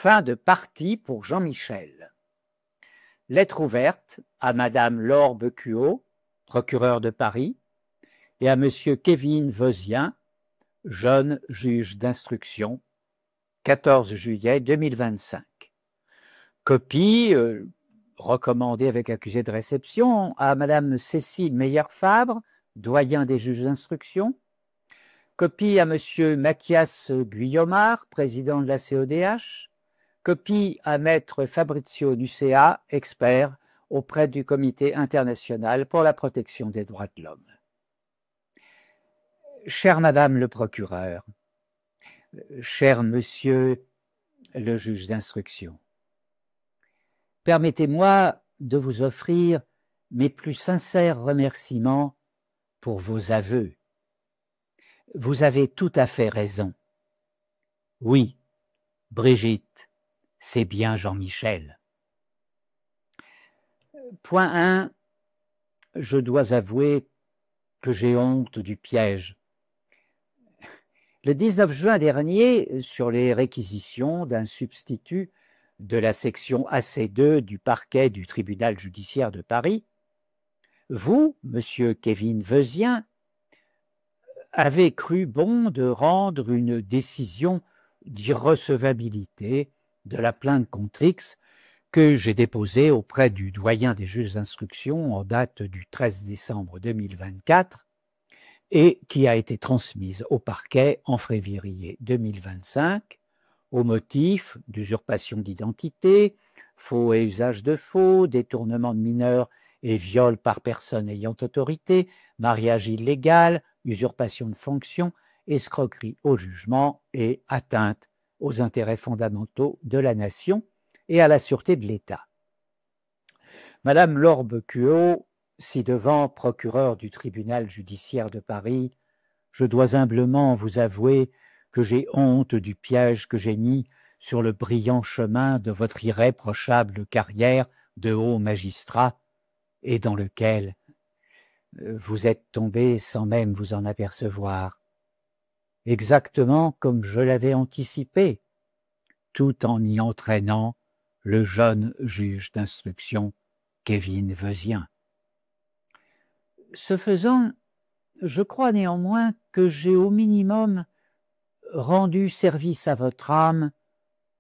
Fin de partie pour Jean-Michel. Lettre ouverte à Madame Laure Becuot, procureur de Paris, et à Monsieur Kevin Vezien, jeune juge d'instruction, 14 juillet 2025. Copie recommandée avec accusé de réception à Madame Cécile Meyer-Fabre, doyen des juges d'instruction. Copie à Monsieur Mathias Guillomard, président de la CEDH. Copie à Maître Fabrizio Nucea, expert auprès du Comité international pour la protection des droits de l'homme. Chère Madame le procureur, cher Monsieur le juge d'instruction, permettez-moi de vous offrir mes plus sincères remerciements pour vos aveux. Vous avez tout à fait raison. Oui, Brigitte, c'est bien Jean-Michel. Point 1. Je dois avouer que j'ai honte du piège. Le 19 juin dernier, sur les réquisitions d'un substitut de la section AC2 du parquet du tribunal judiciaire de Paris, vous, monsieur Kevin Vezien, avez cru bon de rendre une décision d'irrecevabilité de la plainte contre X que j'ai déposée auprès du doyen des juges d'instruction en date du 13 décembre 2024 et qui a été transmise au parquet en février 2025 au motif d'usurpation d'identité, faux et usage de faux, détournement de mineurs et viol par personne ayant autorité, mariage illégal, usurpation de fonction, escroquerie au jugement et atteinte aux intérêts fondamentaux de la nation et à la sûreté de l'État. Madame Laure Becuot, ci-devant procureur du tribunal judiciaire de Paris, je dois humblement vous avouer que j'ai honte du piège que j'ai mis sur le brillant chemin de votre irréprochable carrière de haut magistrat et dans lequel vous êtes tombé sans même vous en apercevoir, exactement comme je l'avais anticipé, tout en y entraînant le jeune juge d'instruction Kevin Vezien. Ce faisant, je crois néanmoins que j'ai au minimum rendu service à votre âme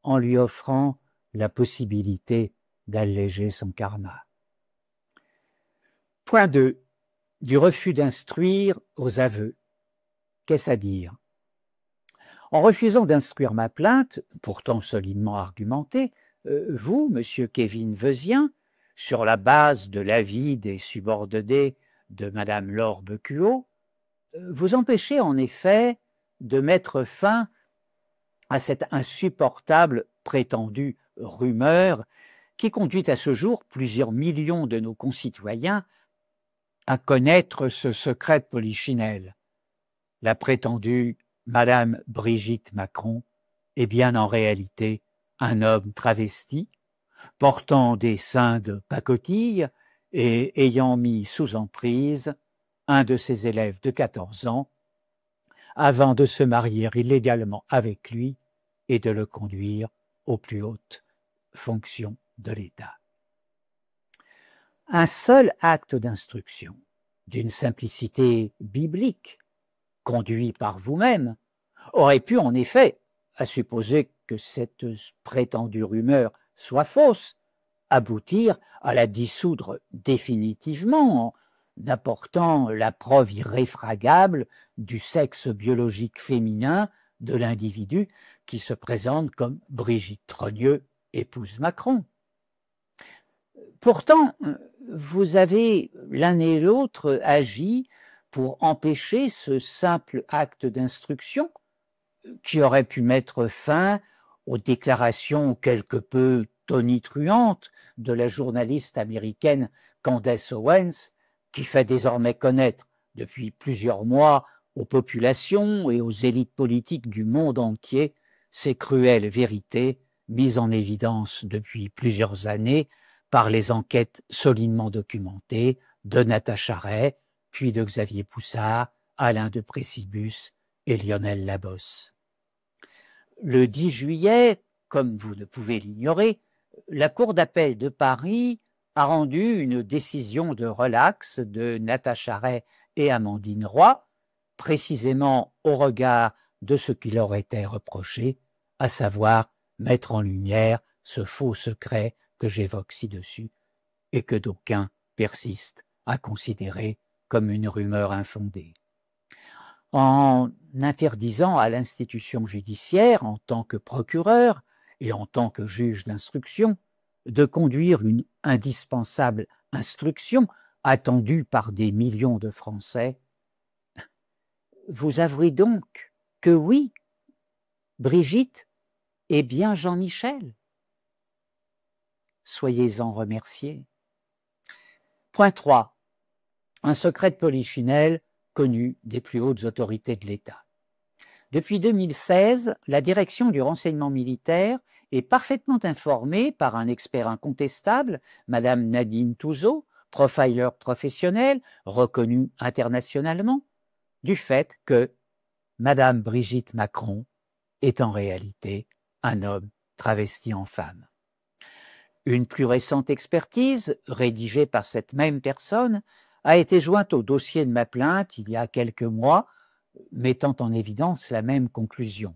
en lui offrant la possibilité d'alléger son karma. Point 2. Du refus d'instruire aux aveux. Qu'est-ce à dire? En refusant d'instruire ma plainte, pourtant solidement argumentée, vous, monsieur Kevin Vezien, sur la base de l'avis des subordonnés de madame Laure Becuot, vous empêchez en effet de mettre fin à cette insupportable prétendue rumeur qui conduit à ce jour plusieurs millions de nos concitoyens à connaître ce secret de polichinelle. La prétendue Madame Brigitte Macron est bien en réalité un homme travesti, portant des seins de pacotille et ayant mis sous emprise un de ses élèves de 14 ans avant de se marier illégalement avec lui et de le conduire aux plus hautes fonctions de l'État. Un seul acte d'instruction, d'une simplicité biblique, conduit par vous-même, aurait pu en effet, à supposer que cette prétendue rumeur soit fausse, aboutir à la dissoudre définitivement en apportant la preuve irréfragable du sexe biologique féminin de l'individu qui se présente comme Brigitte Trogneux, épouse Macron. Pourtant, vous avez l'un et l'autre agi pour empêcher ce simple acte d'instruction qui aurait pu mettre fin aux déclarations quelque peu tonitruantes de la journaliste américaine Candace Owens, qui fait désormais connaître depuis plusieurs mois aux populations et aux élites politiques du monde entier ces cruelles vérités mises en évidence depuis plusieurs années par les enquêtes solidement documentées de Natacha Ray, puis de Xavier Poussard, Alain de Pressibus et Lionel Labosse. Le 10 juillet, comme vous ne pouvez l'ignorer, la Cour d'appel de Paris a rendu une décision de relax de Natacha Ray et Amandine Roy, précisément au regard de ce qui leur était reproché, à savoir mettre en lumière ce faux secret que j'évoque ci-dessus et que d'aucuns persistent à considérer comme une rumeur infondée. En interdisant à l'institution judiciaire, en tant que procureur et en tant que juge d'instruction, de conduire une indispensable instruction attendue par des millions de Français, vous avouez donc que oui, Brigitte est bien Jean-Michel. Soyez-en remerciés. Point 3. Un secret de polichinelle connu des plus hautes autorités de l'État. Depuis 2016, la direction du renseignement militaire est parfaitement informée par un expert incontestable, Madame Nadine Touzeau, profiler professionnel, reconnue internationalement, du fait que Madame Brigitte Macron est en réalité un homme travesti en femme. Une plus récente expertise, rédigée par cette même personne, a été jointe au dossier de ma plainte il y a quelques mois, mettant en évidence la même conclusion.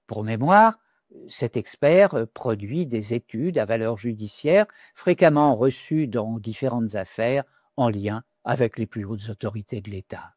Pour mémoire, cet expert produit des études à valeur judiciaire fréquemment reçues dans différentes affaires en lien avec les plus hautes autorités de l'État.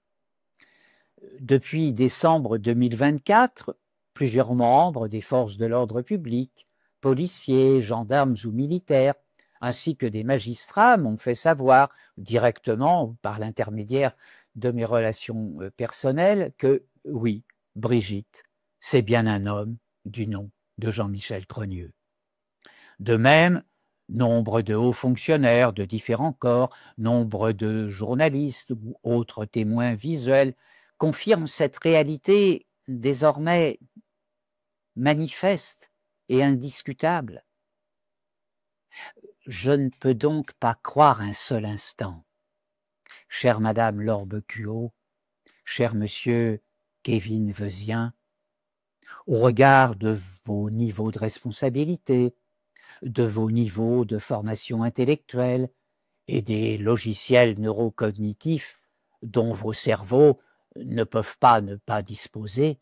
Depuis décembre 2024, plusieurs membres des forces de l'ordre public, policiers, gendarmes ou militaires, ainsi que des magistrats m'ont fait savoir, directement ou par l'intermédiaire de mes relations personnelles, que oui, Brigitte, c'est bien un homme du nom de Jean-Michel Trogneux. De même, nombre de hauts fonctionnaires de différents corps, nombre de journalistes ou autres témoins visuels confirment cette réalité désormais manifeste et indiscutable. Je ne peux donc pas croire un seul instant, chère Madame Laure Becuot, cher Monsieur Kevin Vezien, au regard de vos niveaux de responsabilité, de vos niveaux de formation intellectuelle et des logiciels neurocognitifs dont vos cerveaux ne peuvent pas ne pas disposer,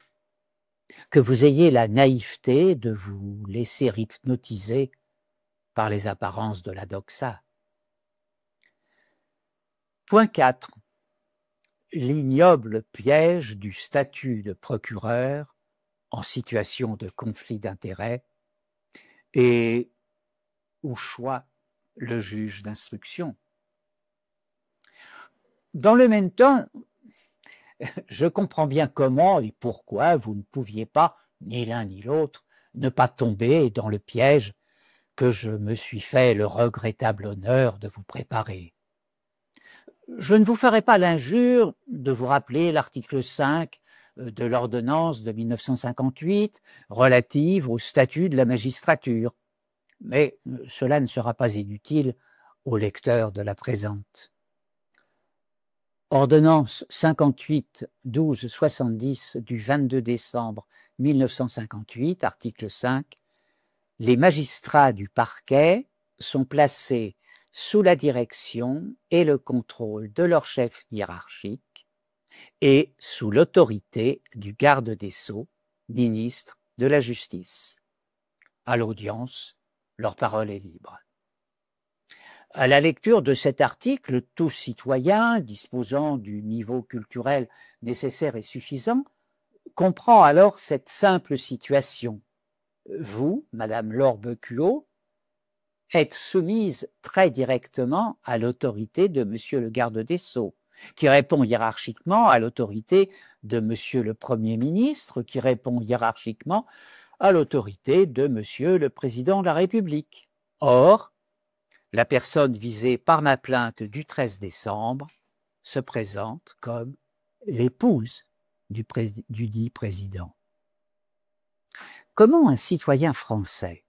que vous ayez la naïveté de vous laisser hypnotiser par les apparences de la doxa. Point 4. L'ignoble piège du statut de procureur en situation de conflit d'intérêts et où choix le juge d'instruction. Dans le même temps, je comprends bien comment et pourquoi vous ne pouviez pas, ni l'un ni l'autre, ne pas tomber dans le piège que je me suis fait le regrettable honneur de vous préparer. Je ne vous ferai pas l'injure de vous rappeler l'article 5 de l'ordonnance de 1958 relative au statut de la magistrature, mais cela ne sera pas inutile au lecteur de la présente. Ordonnance 58-12-70 du 22 décembre 1958, article 5. Les magistrats du parquet sont placés sous la direction et le contrôle de leur chef hiérarchique et sous l'autorité du garde des Sceaux, ministre de la Justice. À l'audience, leur parole est libre. À la lecture de cet article, tout citoyen disposant du niveau culturel nécessaire et suffisant comprend alors cette simple situation. Vous, Madame Laure Becuot, êtes soumise très directement à l'autorité de Monsieur le garde des Sceaux, qui répond hiérarchiquement à l'autorité de Monsieur le Premier ministre, qui répond hiérarchiquement à l'autorité de Monsieur le Président de la République. Or, la personne visée par ma plainte du 13 décembre se présente comme l'épouse du dit président. Comment un citoyen français,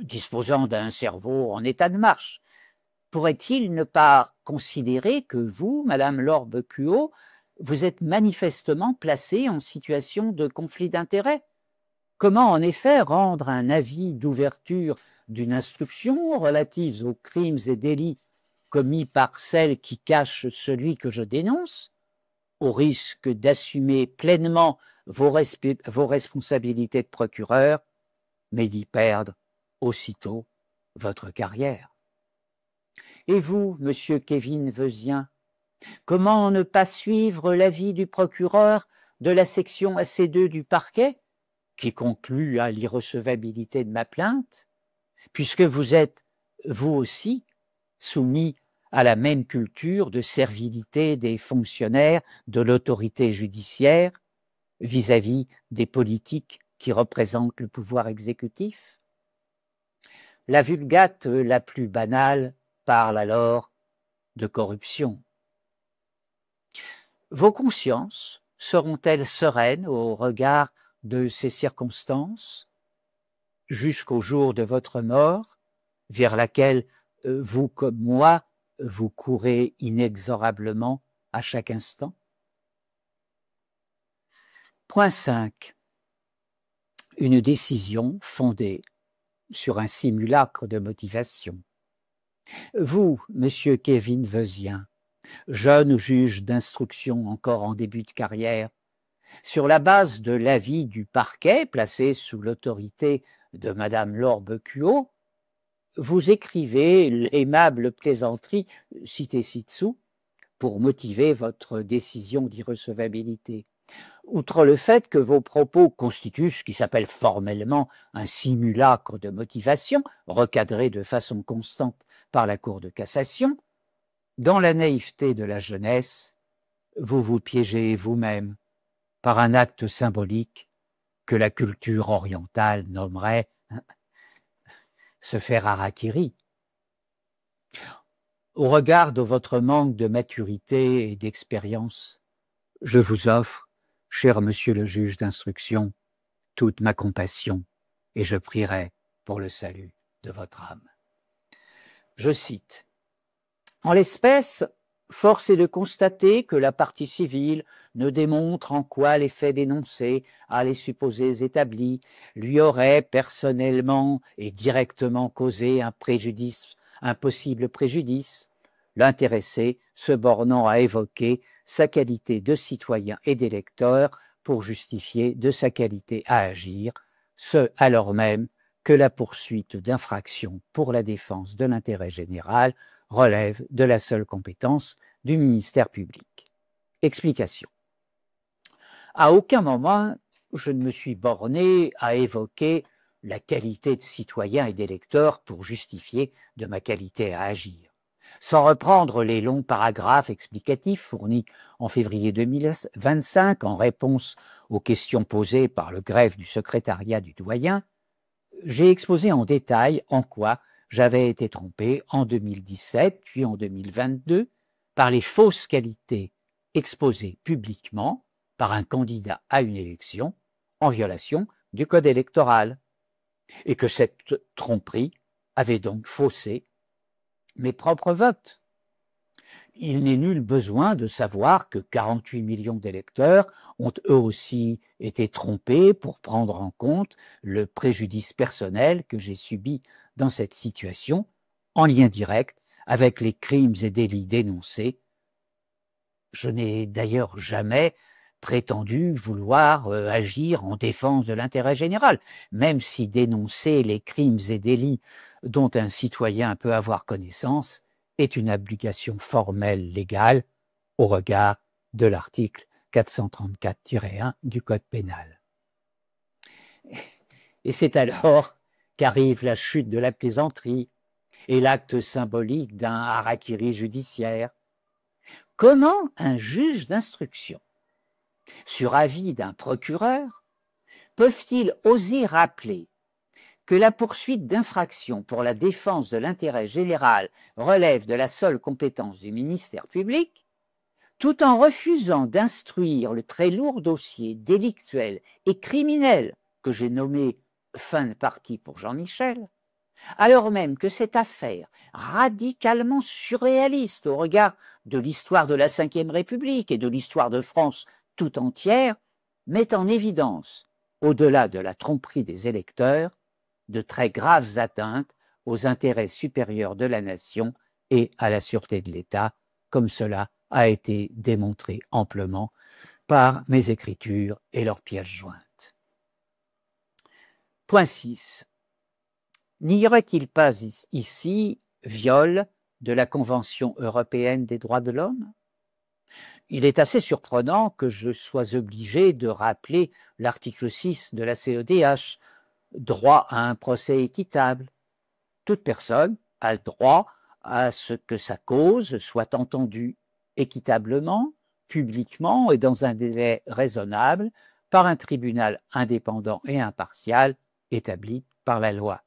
disposant d'un cerveau en état de marche, pourrait-il ne pas considérer que vous, Madame Laure Becuot, vous êtes manifestement placée en situation de conflit d'intérêts, Comment en effet rendre un avis d'ouverture d'une instruction relative aux crimes et délits commis par celle qui cache celui que je dénonce, au risque d'assumer pleinement vos responsabilités de procureur, mais d'y perdre aussitôt votre carrière? Et vous, monsieur Kevin Vezien, comment ne pas suivre l'avis du procureur de la section AC2 du parquet, qui conclut à l'irrecevabilité de ma plainte, puisque vous êtes, vous aussi, soumis à la même culture de servilité des fonctionnaires de l'autorité judiciaire vis-à-vis des politiques qui représentent le pouvoir exécutif? La vulgate la plus banale parle alors de corruption. Vos consciences seront-elles sereines au regard de ces circonstances jusqu'au jour de votre mort, vers laquelle vous comme moi, vous courez inexorablement à chaque instant? Point 5. Une décision fondée sur un simulacre de motivation. Vous, monsieur Kevin Vezien, jeune juge d'instruction encore en début de carrière, sur la base de l'avis du parquet placé sous l'autorité de madame Laure Becuot, vous écrivez l'aimable plaisanterie citée ci-dessous pour motiver votre décision d'irrecevabilité. Outre le fait que vos propos constituent ce qui s'appelle formellement un simulacre de motivation, recadré de façon constante par la Cour de cassation, dans la naïveté de la jeunesse, vous vous piégez vous-même par un acte symbolique que la culture orientale nommerait se faire harakiri. Au regard de votre manque de maturité et d'expérience, je vous offre, cher monsieur le juge d'instruction, toute ma compassion et je prierai pour le salut de votre âme. Je cite. En l'espèce, force est de constater que la partie civile ne démontre en quoi les faits dénoncés, à les supposés établis, lui auraient personnellement et directement causé un possible préjudice, l'intéressé se bornant à évoquer sa qualité de citoyen et d'électeur pour justifier de sa qualité à agir, ce alors même que la poursuite d'infraction pour la défense de l'intérêt général relève de la seule compétence du ministère public. Explication. À aucun moment, je ne me suis borné à évoquer la qualité de citoyen et d'électeur pour justifier de ma qualité à agir. Sans reprendre les longs paragraphes explicatifs fournis en février 2025 en réponse aux questions posées par le greffe du secrétariat du doyen, j'ai exposé en détail en quoi j'avais été trompé en 2017 puis en 2022 par les fausses qualités exposées publiquement par un candidat à une élection en violation du code électoral, et que cette tromperie avait donc faussé mes propres votes. Il n'est nul besoin de savoir que 48 millions d'électeurs ont eux aussi été trompés pour prendre en compte le préjudice personnel que j'ai subi dans cette situation, en lien direct avec les crimes et délits dénoncés. Je n'ai d'ailleurs jamais prétendu vouloir agir en défense de l'intérêt général, même si dénoncer les crimes et délits dont un citoyen peut avoir connaissance est une obligation formelle légale au regard de l'article 434-1 du Code pénal. Et c'est alors qu'arrive la chute de la plaisanterie et l'acte symbolique d'un harakiri judiciaire. Comment un juge d'instruction, sur avis d'un procureur, peuvent-ils oser rappeler que la poursuite d'infraction pour la défense de l'intérêt général relève de la seule compétence du ministère public, tout en refusant d'instruire le très lourd dossier délictuel et criminel que j'ai nommé fin de partie pour Jean-Michel, alors même que cette affaire, radicalement surréaliste au regard de l'histoire de la Ve République et de l'histoire de France tout entière, met en évidence au-delà de la tromperie des électeurs, de très graves atteintes aux intérêts supérieurs de la nation et à la sûreté de l'État, comme cela a été démontré amplement par mes écritures et leurs pièces jointes. Point 6. N'y aurait-il pas ici viol de la Convention européenne des droits de l'homme? Il est assez surprenant que je sois obligé de rappeler l'article 6 de la CEDH, droit à un procès équitable. Toute personne a le droit à ce que sa cause soit entendue équitablement, publiquement et dans un délai raisonnable par un tribunal indépendant et impartial établi par la loi.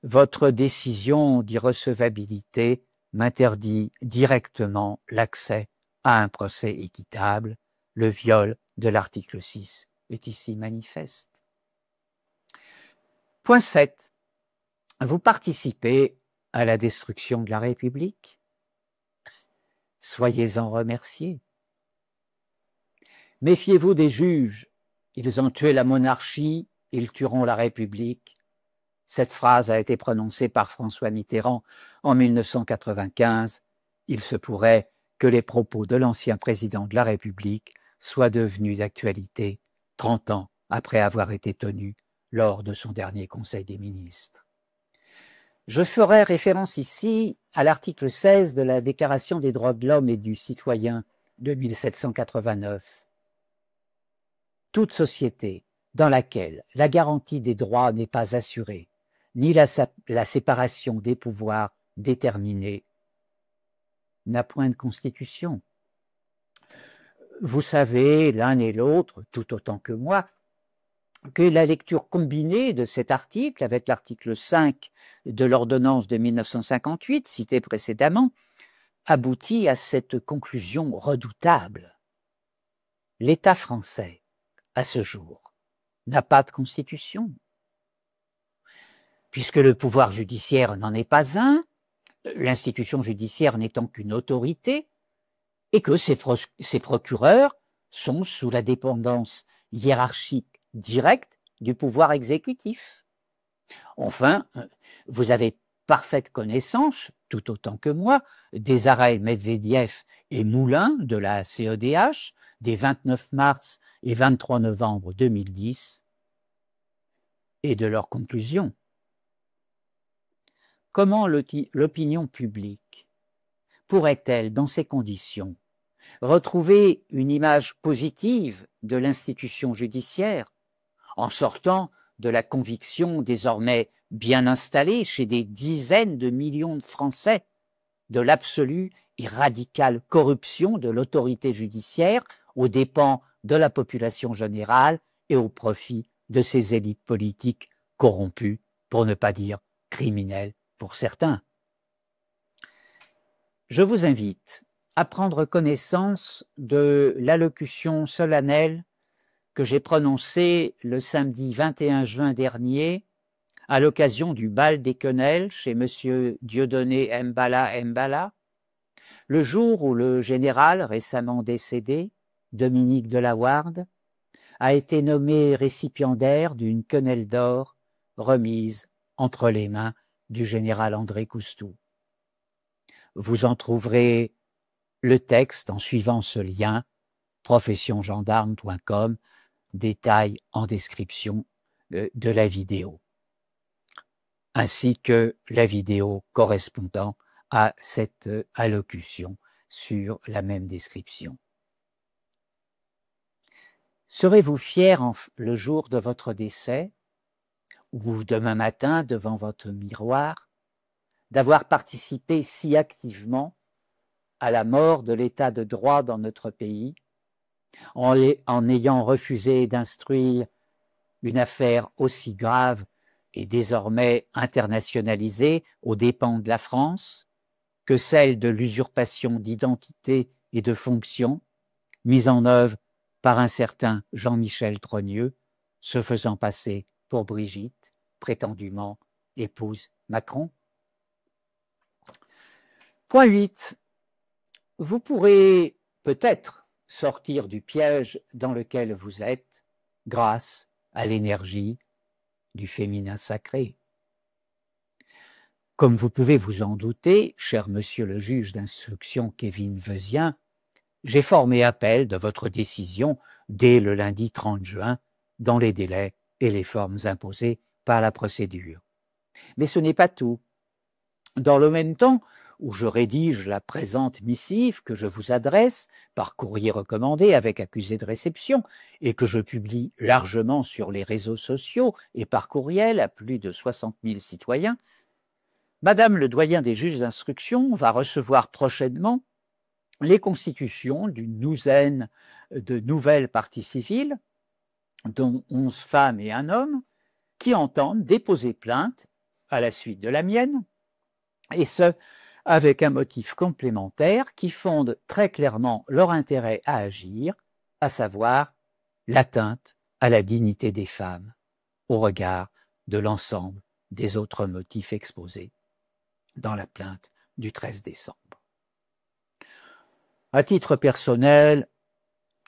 Votre décision d'irrecevabilité m'interdit directement l'accès à un procès équitable. Le viol de l'article 6 est ici manifeste. Point 7. Vous participez à la destruction de la République. Soyez-en remerciés. Méfiez-vous des juges. Ils ont tué la monarchie, ils tueront la République. Cette phrase a été prononcée par François Mitterrand en 1995. Il se pourrait que les propos de l'ancien président de la République soient devenus d'actualité 30 ans après avoir été tenus lors de son dernier Conseil des ministres. Je ferai référence ici à l'article 16 de la Déclaration des droits de l'homme et du citoyen de 1789. Toute société dans laquelle la garantie des droits n'est pas assurée, ni la séparation des pouvoirs déterminée, n'a point de constitution. Vous savez, l'un et l'autre, tout autant que moi, que la lecture combinée de cet article avec l'article 5 de l'ordonnance de 1958, citée précédemment, aboutit à cette conclusion redoutable. L'État français, à ce jour, n'a pas de constitution. Puisque le pouvoir judiciaire n'en est pas un, l'institution judiciaire n'étant qu'une autorité, et que ses procureurs sont sous la dépendance hiérarchique directe du pouvoir exécutif. Enfin, vous avez parfaite connaissance, tout autant que moi, des arrêts Medvedev et Moulin de la CEDH des 29 mars et 23 novembre 2010 et de leurs conclusions. Comment l'opinion publique pourrait-elle, dans ces conditions, retrouver une image positive de l'institution judiciaire en sortant de la conviction désormais bien installée chez des dizaines de millions de Français de l'absolue et radicale corruption de l'autorité judiciaire aux dépens de la population générale et au profit de ces élites politiques corrompues, pour ne pas dire criminelles pour certains. Je vous invite à prendre connaissance de l'allocution solennelle que j'ai prononcée le samedi 21 juin dernier à l'occasion du bal des quenelles chez M. Dieudonné Mbala, le jour où le général récemment décédé, Dominique de la Warde, a été nommé récipiendaire d'une quenelle d'or remise entre les mains du général André Coustou. Vous en trouverez le texte en suivant ce lien, professiongendarme.com, détail en description de la vidéo, ainsi que la vidéo correspondant à cette allocution sur la même description. Serez-vous fier le jour de votre décès ou demain matin devant votre miroir d'avoir participé si activement à la mort de l'état de droit dans notre pays, en ayant refusé d'instruire une affaire aussi grave et désormais internationalisée aux dépens de la France que celle de l'usurpation d'identité et de fonction mise en œuvre par un certain Jean-Michel Trogneux, se faisant passer pour Brigitte, prétendument épouse Macron. Point 8. Vous pourrez peut-être sortir du piège dans lequel vous êtes grâce à l'énergie du féminin sacré. Comme vous pouvez vous en douter, cher monsieur le juge d'instruction Kevin Vezien, j'ai formé appel de votre décision dès le lundi 30 juin, dans les délais et les formes imposées par la procédure. Mais ce n'est pas tout. Dans le même temps où je rédige la présente missive que je vous adresse par courrier recommandé avec accusé de réception et que je publie largement sur les réseaux sociaux et par courriel à plus de 60 000 citoyens, Madame le doyen des juges d'instruction va recevoir prochainement les constitutions d'une douzaine de nouvelles parties civiles, dont 11 femmes et un homme, qui entendent déposer plainte à la suite de la mienne, et ce, avec un motif complémentaire qui fonde très clairement leur intérêt à agir, à savoir l'atteinte à la dignité des femmes, au regard de l'ensemble des autres motifs exposés dans la plainte du 13 décembre. À titre personnel,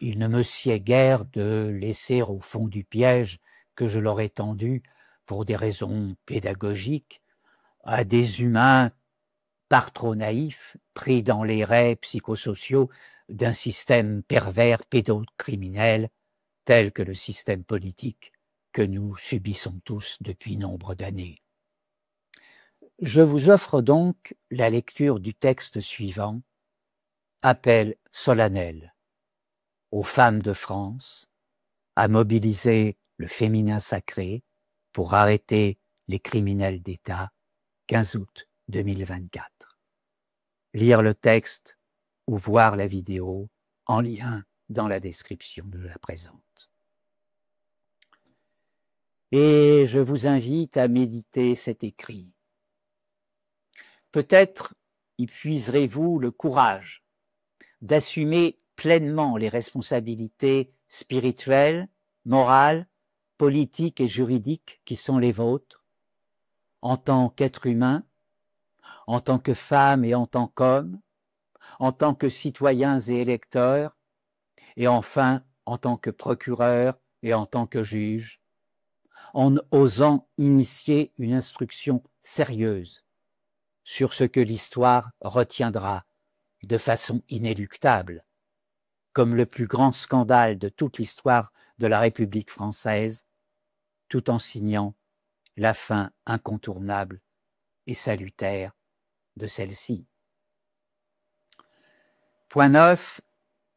il ne me sied guère de laisser au fond du piège que je leur ai tendu pour des raisons pédagogiques à des humains par trop naïfs, pris dans les rets psychosociaux d'un système pervers pédocriminel tel que le système politique que nous subissons tous depuis nombre d'années. Je vous offre donc la lecture du texte suivant, appel solennel aux femmes de France à mobiliser le féminin sacré pour arrêter les criminels d'État, 15 août 2024. Lire le texte ou voir la vidéo en lien dans la description de la présente. Et je vous invite à méditer cet écrit. Peut-être y puiserez-vous le courage d'assumer pleinement les responsabilités spirituelles, morales, politiques et juridiques qui sont les vôtres, en tant qu'être humain, en tant que femme et en tant qu'homme, en tant que citoyens et électeurs, et enfin en tant que procureur et en tant que juge, en osant initier une instruction sérieuse sur ce que l'histoire retiendra de façon inéluctable comme le plus grand scandale de toute l'histoire de la République française, tout en signant la fin incontournable et salutaire de celle-ci. Point 9.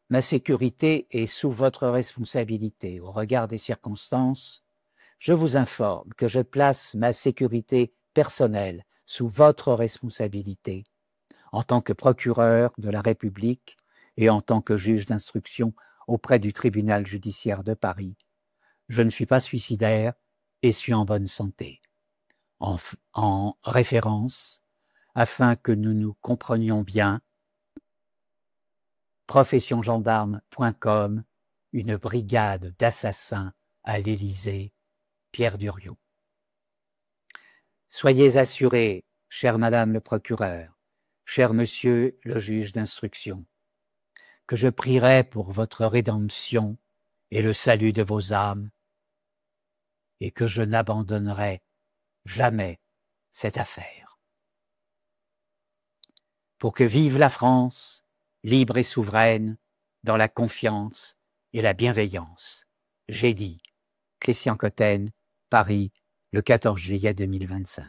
Ma sécurité est sous votre responsabilité. Au regard des circonstances, je vous informe que je place ma sécurité personnelle sous votre responsabilité en tant que procureur de la République et en tant que juge d'instruction auprès du tribunal judiciaire de Paris. Je ne suis pas suicidaire et suis en bonne santé. En référence, afin que nous nous comprenions bien, professiongendarme.com, une brigade d'assassins à l'Élysée, Pierre Duriau. Soyez assurés, chère Madame le procureur, cher Monsieur le juge d'instruction, que je prierai pour votre rédemption et le salut de vos âmes, et que je n'abandonnerai jamais cette affaire. Pour que vive la France, libre et souveraine, dans la confiance et la bienveillance. J'ai dit, Christian Cotten, Paris, le 14 juillet 2025.